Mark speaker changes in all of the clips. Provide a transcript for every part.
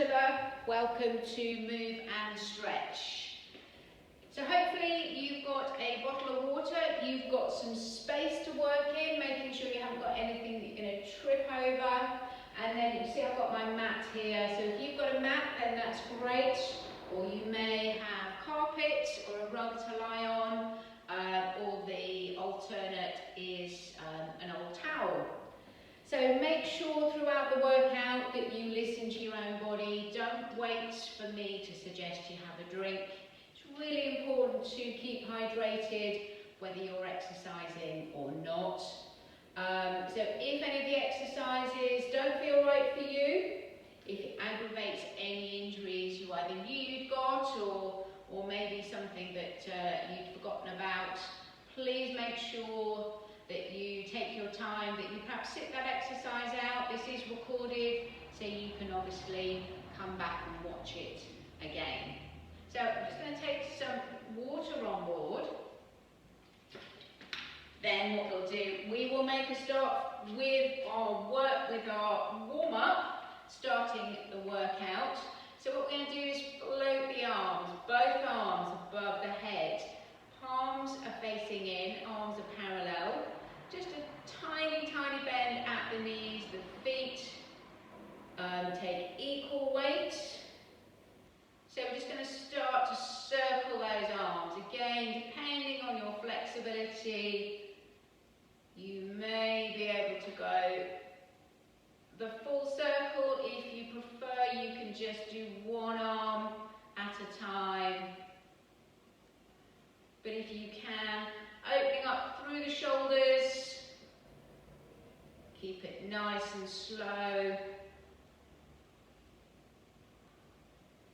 Speaker 1: regular, welcome to move and stretch. So hopefully you've got a bottle of water, you've got some space to work in, making sure you haven't got anything that you're going to trip over. And then you can see I've got my mat here, so if you've got a mat then that's great, or you may have carpet or a rug to lie on, or the alternate is an old towel. So make sure throughout the workout that you listen to your own body. Don't wait for me to suggest you have a drink. It's really important to keep hydrated whether you're exercising or not. So if any of the exercises don't feel right for you, if it aggravates any injuries you either knew you'd got or maybe something that you'd forgotten about, please make sure that you take your time, that you perhaps sit that exercise out. This is recorded, so you can obviously come back and watch it again. So I'm just going to take some water on board. Then what we'll do, we will make a start with our warm-up, starting the workout. So what we're going to do is float the arms, both arms above the head. Palms are facing in, arms are parallel. Just a tiny, tiny bend at the knees, the feet take equal weight. So we're just going to start to circle those arms. Again, depending on your flexibility, you may be able to go the full circle. If you prefer, you can just do one arm at a time. But if you can, opening up through the shoulders, keep it nice and slow.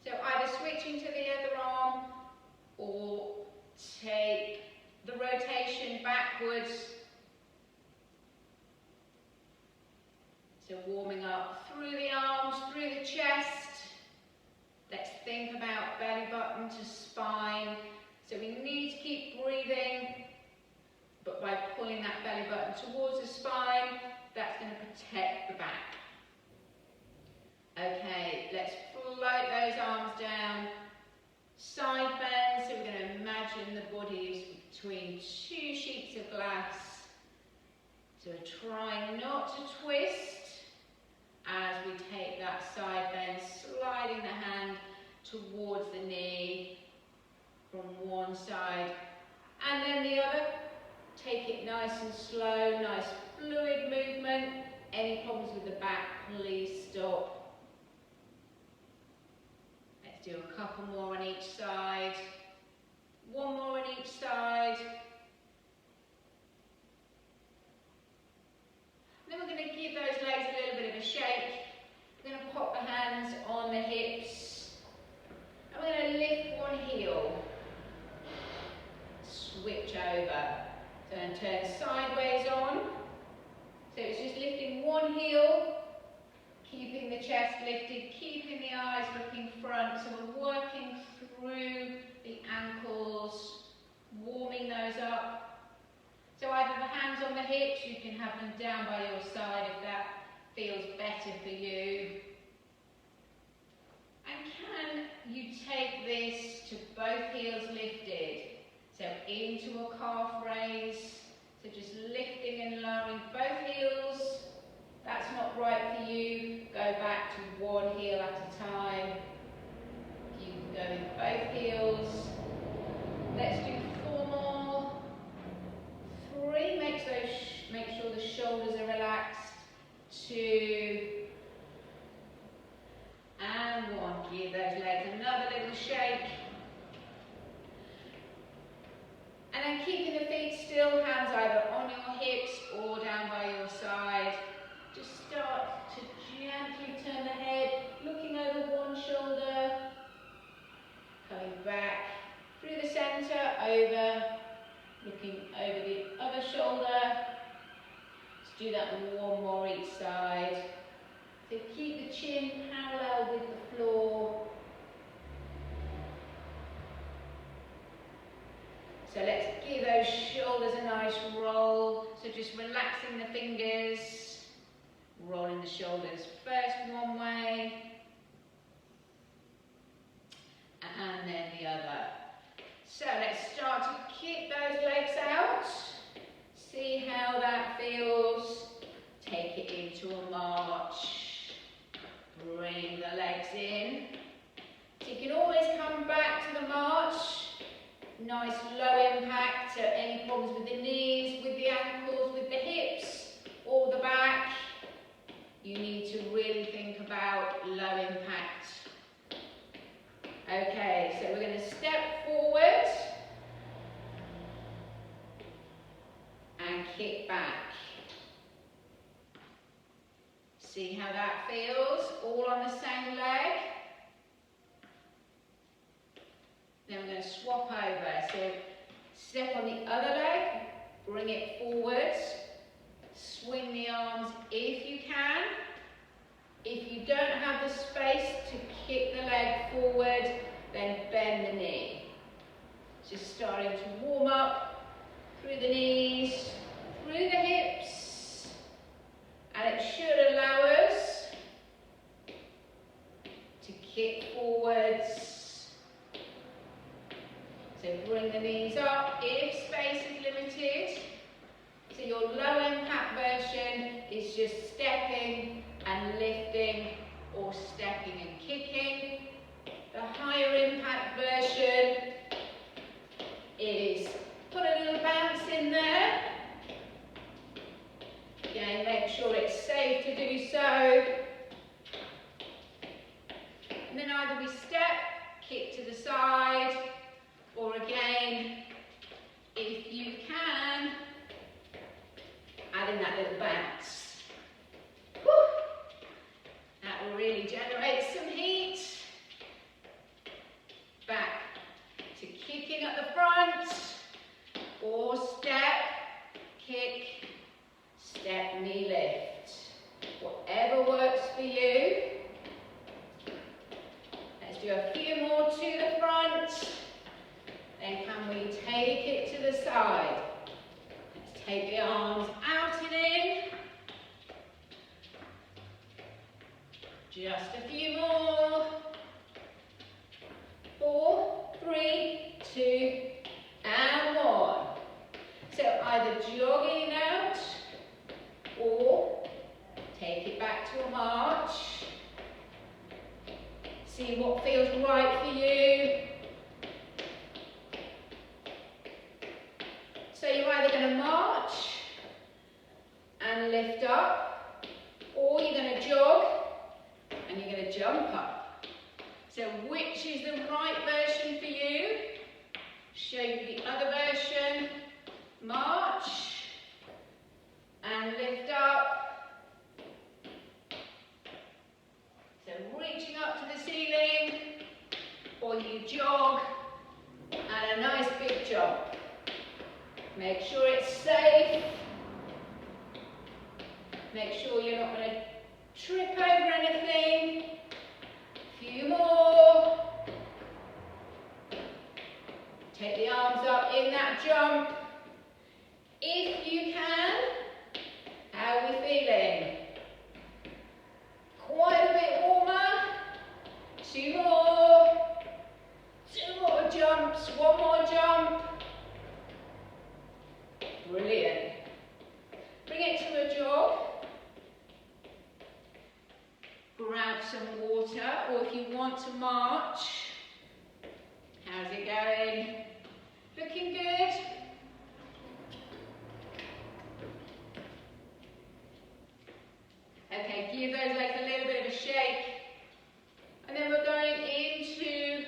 Speaker 1: So either switching to the other arm or take the rotation backwards. So warming up through the arms, through the chest. Let's think about belly button to spine. So we need to keep breathing, but by pulling that belly button towards the spine, that's going to protect the back. Okay, let's float those arms down. Side bend, so we're going to imagine the body is between two sheets of glass. So we're trying not to twist as we take that side bend, sliding the hand towards the knee from one side and then the other. Take it nice and slow, nice fluid movement. Any problems with the back, please stop. Let's do a couple more on each side. One more on each side. Then we're going to give those legs a little bit of a shake. We're going to pop the hands on the hips. And we're going to lift one heel. Switch over. Turn sideways on. So it's just lifting one heel, keeping the chest lifted, keeping the eyes looking front. So we're working through the ankles, warming those up. So either the hands on the hips, you can have them down by your side if that feels better for you. And can you take this to both heels lifted? So into a calf raise, so just lifting and lowering both heels. That's not right for you, go back to one heel at a time. You can go with both heels. Let's do 4 more. 3, make sure the shoulders are relaxed. 2, and 1. Give those legs another little shake. And then keeping the feet still, hands either on your hips or down by your side. Just start to gently turn the head, looking over one shoulder, coming back through the centre, over, looking over the other shoulder. Let's do that one more each side. So keep the chin parallel with the floor. So let's give those shoulders a nice roll. So just relaxing the fingers, rolling the shoulders first one way, feels. Take it into a march. Bring the legs in. So you can always come back to the march. Nice low impact. Any problems with the knees, with the ankles, with the hips, or the back. You need to really think about low impact. Okay, so we're going to step forward and kick back. See how that feels? All on the same leg. Then we're going to swap over. So step on the other leg, bring it forward, swing the arms if you can. If you don't have the space to kick the leg forward, then bend the knee. Just starting to warm up through the knees, through the hips, and it should allow us to kick forwards. So bring the knees up if space is limited. So your low impact version is just stepping and lifting, or stepping and kicking. The higher impact version is put a little bounce in there. Again, make sure it's safe to do so. And then either we step, kick to the side, or again, if you can, add in that little bounce. Woo! That will really generate some heat. Back to kicking at the front, or step, kick, step, knee lift. Whatever works for you. Let's do a few more to the front. Then can we take it to the side? Let's take the arms out and in. Just a few more. 4, 3, 2, and 1. So either jogging out or take it back to a march. See what feels right for you. So you're either going to march and lift up, or you're going to jog and you're going to jump up. So which is the right version for you? Show you the other version. March and lift up. So reaching up to the ceiling, or you jog and a nice big jump. Make sure it's safe. Make sure you're not going to trip over anything. A few more. Take the arms up in that jump. If you can. How are we feeling? Quite a bit warmer. 2 more. 2 more jumps. 1 more jump. Brilliant. Bring it to a jog. Grab some water, or if you want to march. How's it going? Looking good? Okay, give those legs a little bit of a shake. And then we're going into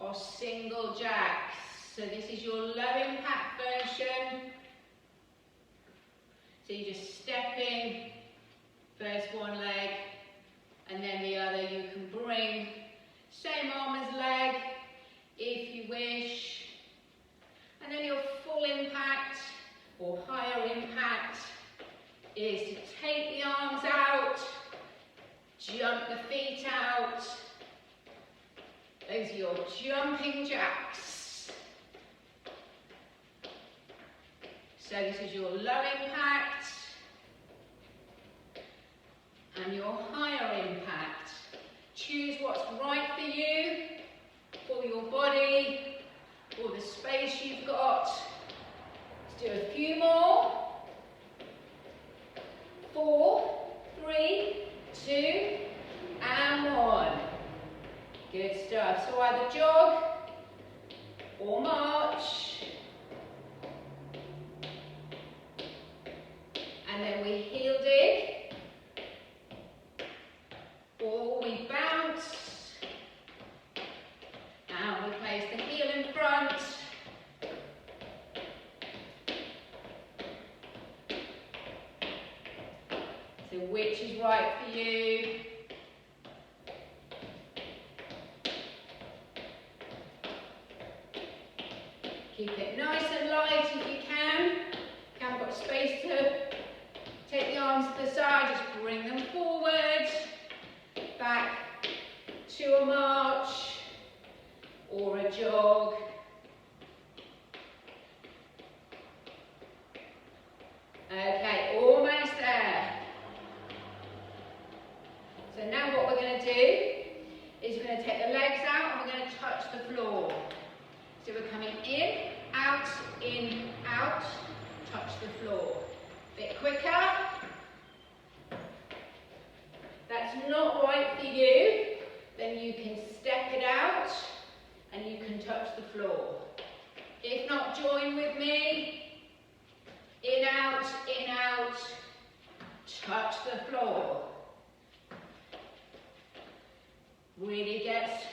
Speaker 1: our single jacks. So this is your low impact version. So you're just stepping, first one leg, and then the other. You can bring same arm as leg, if you wish. And then your full impact, or higher impact, is to take the arms out, jump the feet out. Those are your jumping jacks. So this is your low impact and your higher impact. Choose what's right for you, for your body, for the space you've got. Let's do a few more. either jog or march. And then we heel dig, or we bounce, and we place the heel in front. So which is right for you? Keep it nice and light if you can. If you haven't got space to take the arms to the side, just bring them forward, back to a march or a jog. Okay, almost there. So now what we're going to do is we're going to take the legs out and we're going to touch the floor. So we're coming in, out, touch the floor. A bit quicker. That's not right for you, then you can step it out and you can touch the floor. If not, join with me. In, out, touch the floor. Really gets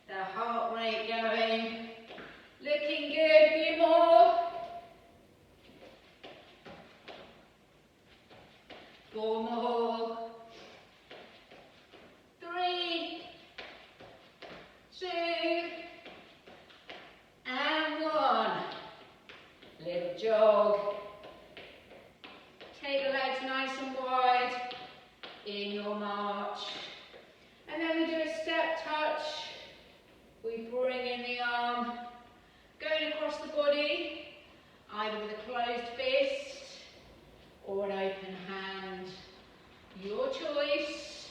Speaker 1: the heart rate going. Looking good, a few more. 4 more. 3, 2, and 1. Little jog. Take the legs nice and wide in your march. And then we do a step touch. We bring in the arm, going across the body, either with a closed fist or an open hand. Your choice.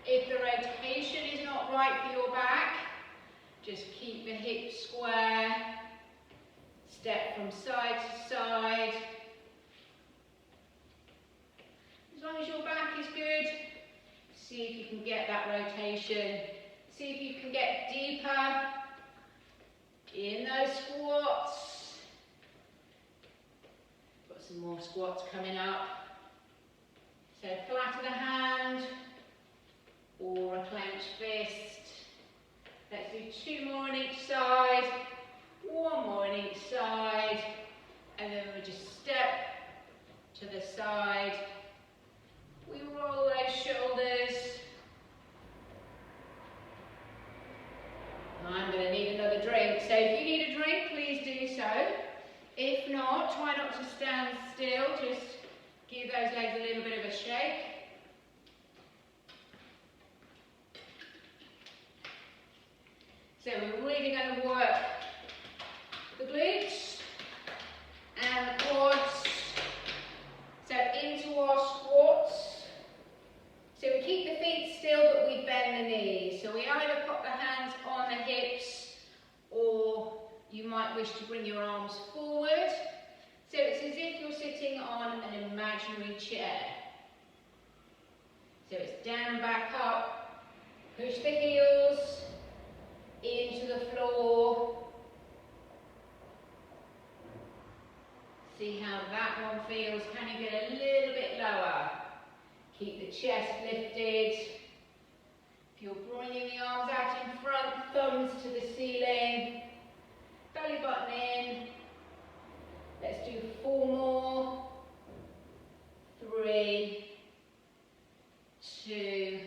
Speaker 1: If the rotation is not right for your back, just keep the hips square. Step from side to side. As long as your back is good, see if you can get that rotation. See if you can get deeper in those squats. Got some more squats coming up. So flat of the hand or a clenched fist. Let's do 2 more on each side. 1 more on each side. And then we just step to the side. We roll those shoulders. I'm going to need another drink, so if you need a drink, please do so. If not, try not to stand still, just give those legs a little bit of a shake. So we're really going to work the glutes and the quads. So into our squats. So we keep the feet still, but we bend the knees. So we either put the hands on the hips, or you might wish to bring your arms forward. So it's as if you're sitting on an imaginary chair. So it's down, back up, push the heels into the floor. See how that one feels. Can you get a little bit lower? Keep the chest lifted. If you're bringing the arms out in front, thumbs to the ceiling, belly button in. Let's do 4 more. 3, 2,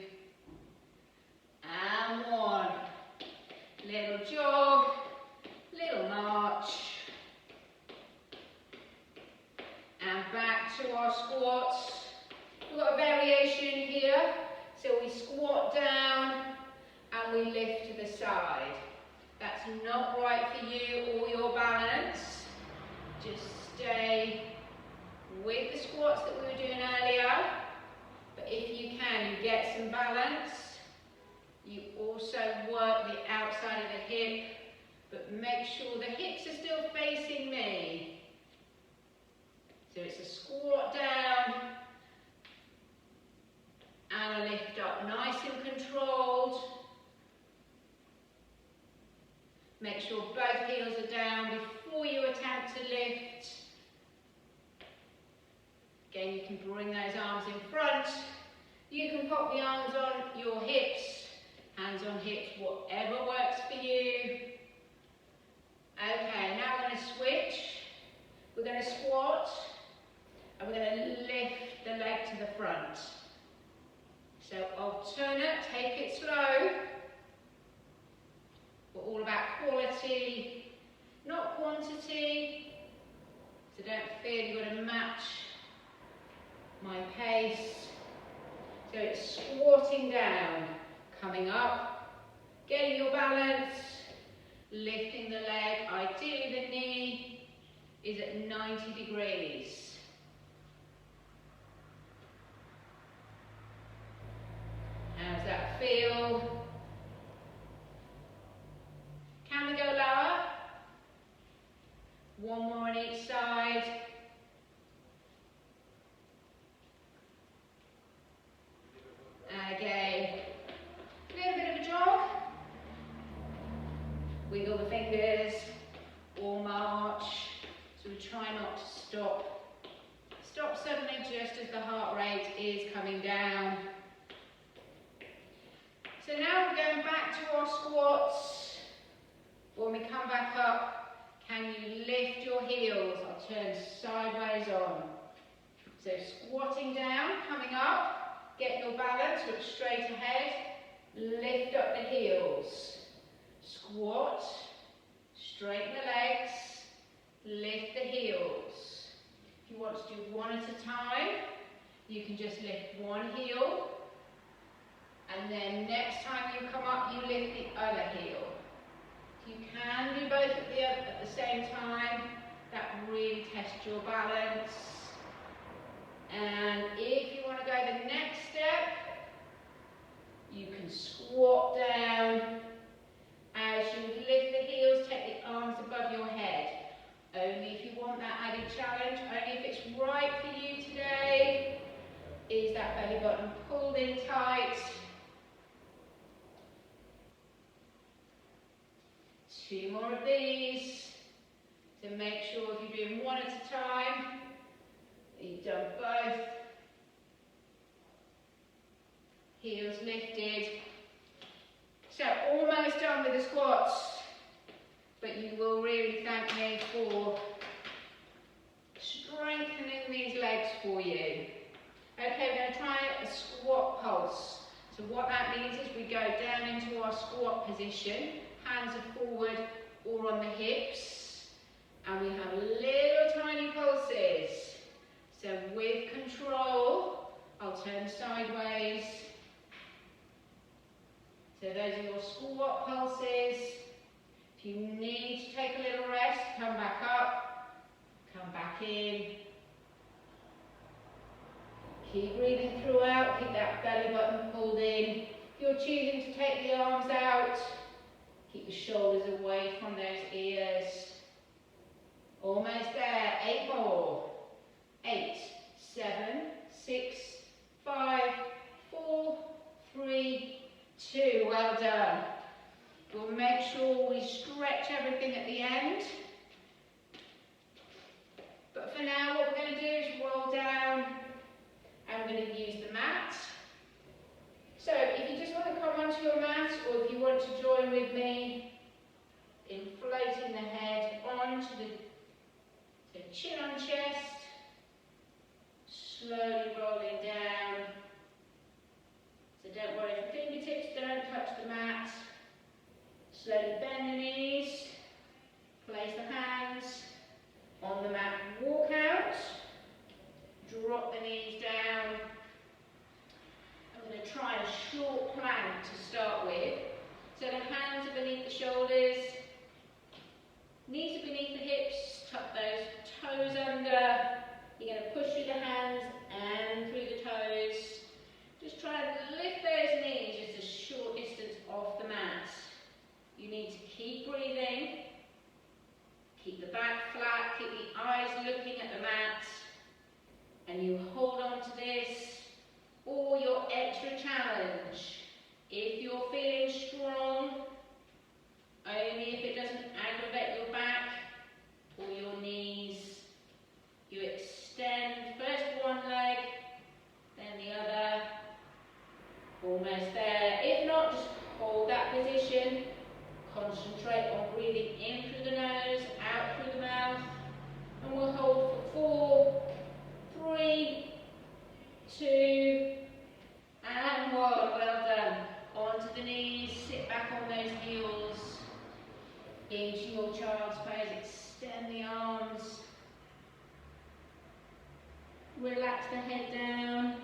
Speaker 1: and 1. Little jog, little march. And back to our squats. We've got a variation here, so we squat down and we lift to the side. That's not right for you or your balance. Just stay with the squats that we were doing earlier, but if you can, you get some balance. You also work the outside of the hip, but make sure the hips are still facing me. So it's a squat down and a lift up, nice and controlled. sure both heels are down before you attempt to lift. Again, you can bring those arms in front. You can pop the arms on your hips, hands on hips, whatever works for you. Okay, now we're going to switch. We're going to squat and we're going to lift the leg to the front. So alternate, take it slow. We're all about quality, not quantity. So don't feel you've got to match my pace. So it's squatting down, coming up, getting your balance, lifting the leg. Ideally the knee is at 90 degrees. How's that feel? Can we go lower? One more on each side. Again, a little bit of a jog. Wiggle the fingers or march. So we try not to stop. Stop suddenly just as the heart rate is coming down. So now we're going back to our squats. When we come back up, can you lift your heels? I'll turn sideways on. So squatting down, coming up, get your balance, look straight ahead, lift up the heels. Squat, straighten the legs, lift the heels. If you want to do one at a time, you can just lift one heel, and then next time you come up, you lift the other heel. You can do both at the same time. That really tests your balance. And if you want to go the next step, you can squat down. As you lift the heels, take the arms above your head. Only if you want that added challenge, only if it's right for you today. Is that belly button pulled in tight? Two more of these. So make sure if you're doing one at a time, you've done both. Heels lifted. So almost done with the squats, but you will really thank me for strengthening these legs for you. Okay, we're going to try a squat pulse. So what that means is we go down into our squat position, hands are forward or on the hips, and we have little tiny pulses. So with control, I'll turn sideways. So those are your squat pulses. If you need to take a little rest, come back up, come back in. Keep breathing throughout, keep that belly button pulled in. If you're choosing to take the arms out, keep the shoulders away from those ears. Almost there, 8 more. 8, 7, 6, 5, 4, 3, 2, well done. We'll make sure we stretch everything at the end. But for now, what we're going to do is roll down, and we're going to use the mat. So if you just want to come onto your mat, or if you want to join with me in floating the head onto the chin on chest, slowly rolling down. So don't worry if the fingertips don't touch the mat. Slowly bend the knees, place the hands on the mat, walk out, drop the knees down. I'm going to try a short plank to start with. So the hands are beneath the shoulders, knees are beneath the hips, tuck those toes under. You're going to push through the hands and through the toes. Just try and lift those knees just a short distance off the mat. You need to keep breathing, keep the back flat, keep the eyes looking at the mat, and you hold on to this, or your extra challenge. If you're feeling strong, only if it doesn't almost there. If not, just hold that position. Concentrate on breathing in through the nose, out through the mouth. And we'll hold for 4, 3, 2, and 1. Well done. Onto the knees, sit back on those heels. Into your child's pose, extend the arms. Relax the head down.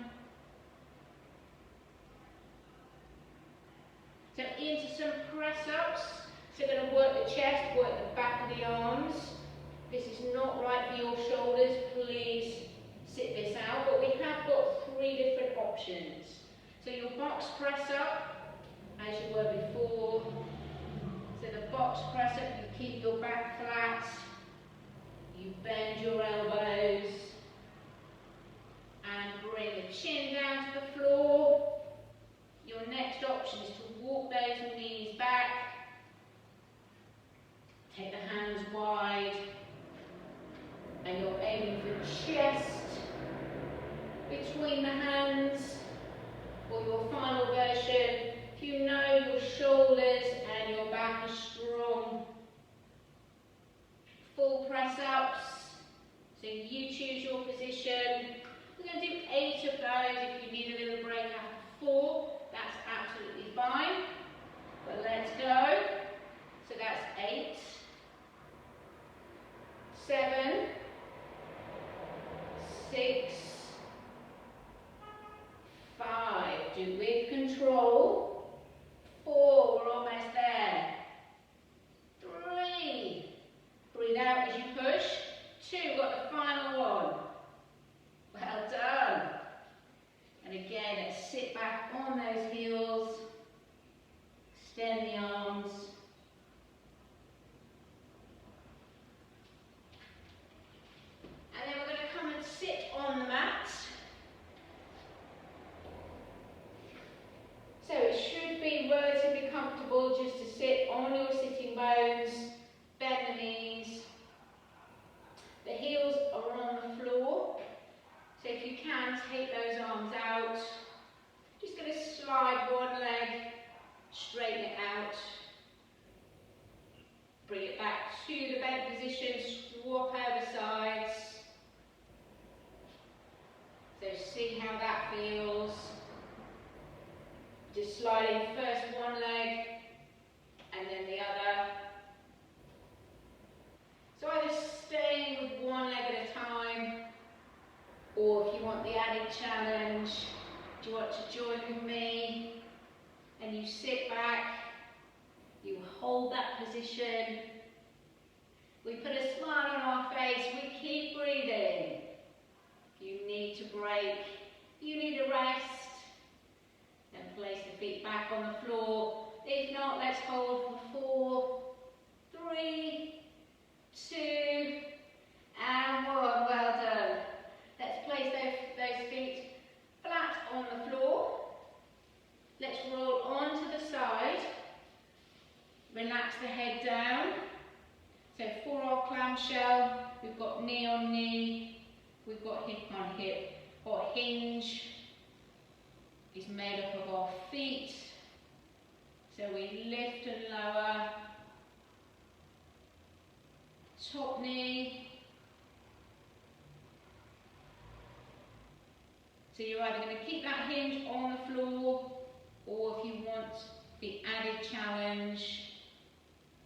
Speaker 1: So into some press-ups. So we're going to work the chest, work the back of the arms. This is not right for your shoulders. Please sit this out. But we have got 3 different options. So your box press-up, as you were before. So the box press-up, you keep your back flat. You bend your elbows. And bring the chin down to the floor. Your next option is to walk those knees back. Take the hands wide. And you're aiming for chest between the hands. For your final version, if you know your shoulders and your back are strong. Full press-ups. So you choose your position. We're going to do 8 of those. If you need a little break after 4, that's absolutely fine. But let's go. So that's 8, 7, 6, 5. Do with control. 4. We're almost there. 3. Breathe out as you push. 2. Got the final one. Well done. And again, let's sit back on those heels. Extend the arms. And then we're going to come and sit on the mat. So it should be relatively comfortable just to sit on your sitting bones, bend the knees. The heels are on the floor. So if you can, take those arms out. Just going to slide one leg, straighten it out. Bring it back to the bent position, swap over sides. So see how that feels. Just sliding first one leg and then the other. So either staying with one leg at a time, or if you want the added challenge, do you want to join with me? And you sit back, you hold that position. We put a smile on our face, we keep breathing. You need to break, you need a rest. Then place the feet back on the floor. If not, let's hold for 4, 3, 2, and 1. Well done. Let's place those feet flat on the floor. Let's roll onto the side. Relax the head down. So for our clamshell, we've got knee on knee, we've got hip on hip. Our hinge is made up of our feet. So we lift and lower. Top knee. So you're either going to keep that hinge on the floor, or if you want the added challenge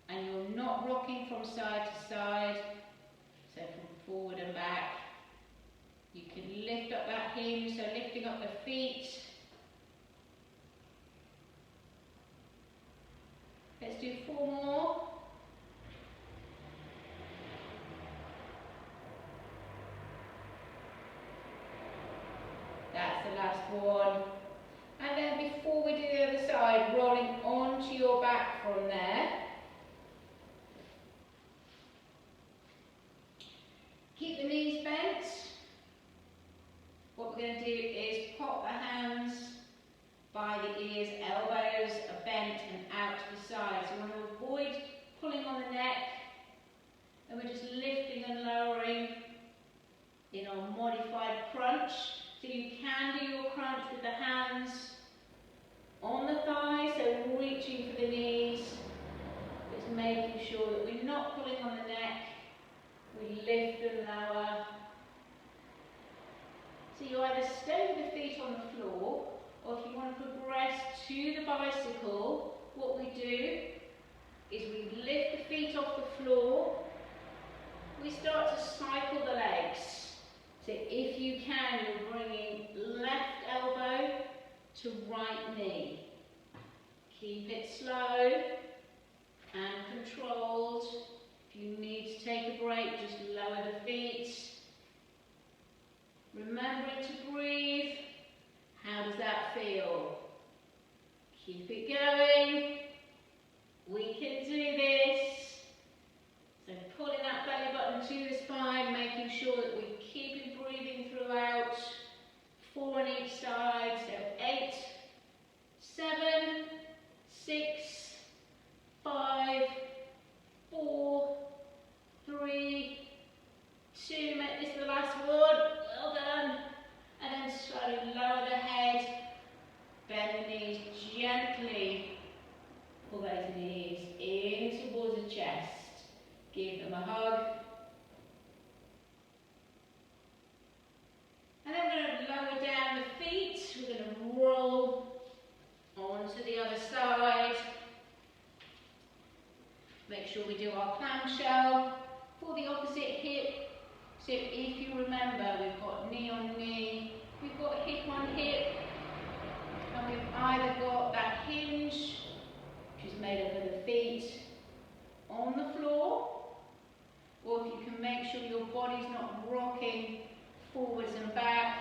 Speaker 1: and you're not rocking from side to side, so from forward and back, you can lift up that hinge, so lifting up the feet. Let's do 4 more. That's the last one. And then before we do the other side, rolling onto your back from there. Keep the knees bent. What we're going to do is pop the hands by the ears, elbows are bent and out to the side. So we want to avoid pulling on the neck. And we're just lifting and lowering in our modified crunch. So you can do your crunch with the hands, on the thighs, so reaching for the knees. Just making sure that we're not pulling on the neck. We lift and lower. So you either stay with the feet on the floor, or if you want to progress to the bicycle, what we do is we lift the feet off the floor. We start to cycle the legs. So if you can, you're bringing left elbow to right knee. Keep it slow and controlled. If you need to take a break, just lower the feet. Remembering to breathe. How does that feel? Keep it going. We can do this. So pulling that belly button to the spine, making sure that we keep breathing throughout. 4 on each side. So 8, 7, 6, 5, 4, 3, 2. Make this the last one. Well done. And then slowly lower the head. Bend the knees gently. Pull those knees in towards the chest. Give them a hug. And then we're going to lower down the feet. We're going to roll onto the other side. Make sure we do our clamshell for the opposite hip. So if you remember, we've got knee on knee, we've got hip on hip, and we've either got that hinge, which is made up of the feet, on the floor, or if you can make sure your body's not rocking forwards and back,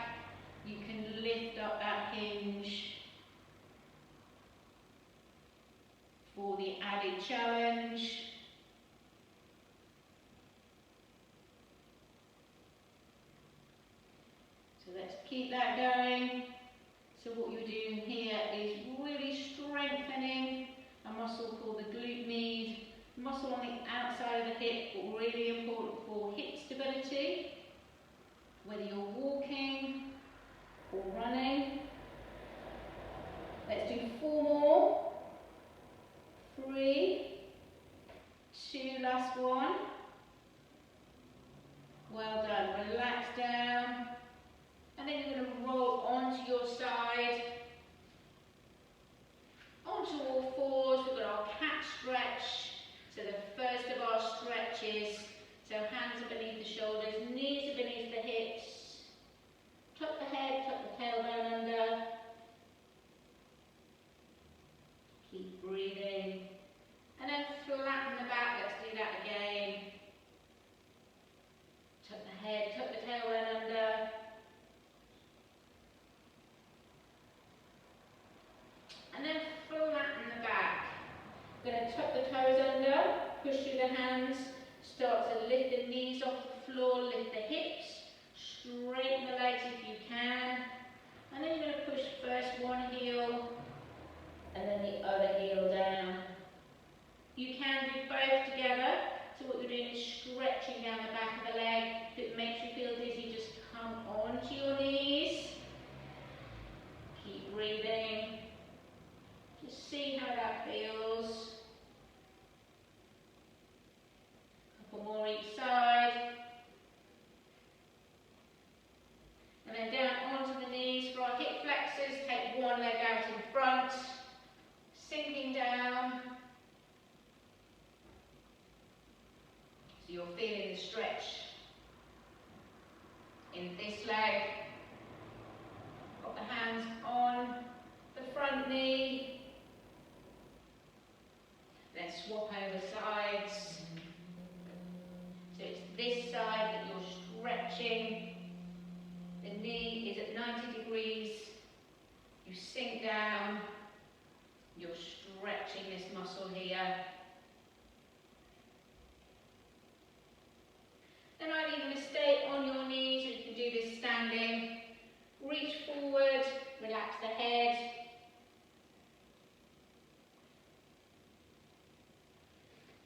Speaker 1: you can lift up that hinge for the added challenge. So let's keep that going. So what you're doing here is really strengthening a muscle called the glute med, muscle on the outside of the hip, but really important for hip stability, whether you're walking or running. Let's do 4 more. 3, 2, last one. Well done. Relax down. And then you're going to roll onto your side, onto all fours. We've got our cat stretch. So the first of our stretches. So hands are beneath the shoulders, knees are beneath the hips. Tuck the head, tuck the tailbone under. Keep breathing. And then flatten the back. Let's do that again. Tuck the head, tuck the tailbone under. And then flatten the back. We're going to tuck the toes under, push through the hands, start to lift the knees off the floor, lift the hips, straighten the legs if you can. And then you're going to push first one heel and then the other heel down. You can do both together. So what you're doing is stretching down the back of the leg. If it makes you feel dizzy, just come onto your knees. Keep breathing. Just see how that feels. A couple more each side. And then down onto the knees for our hip flexors. Take one leg out in front. Sinking down. So you're feeling the stretch in this leg. Got the hands on the front knee. Then swap over sides. So it's this side that you're stretching. The knee is at 90 degrees. You sink down. You're stretching this muscle here. Then either you're going to stay on your knees, or you can do this standing. Reach forward, relax the head.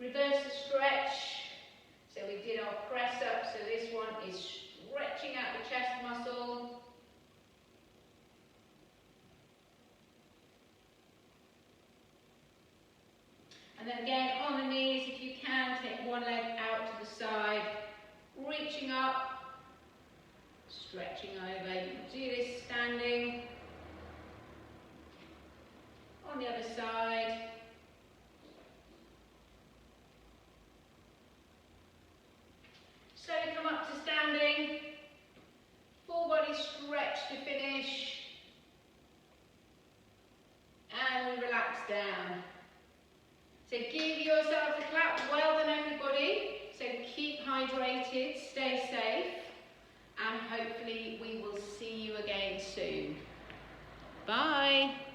Speaker 1: Reverse the stretch. So we did our press up, so this one is stretching out the chest muscle. And then again, on the knees, if you can, take one leg out to the side, reaching up, stretching over. You can do this standing. On the other side. So we come up to standing, full body stretch to finish, and we relax down. So give yourselves a clap. Well done, everybody. So keep hydrated, stay safe, and hopefully we will see you again soon. Bye.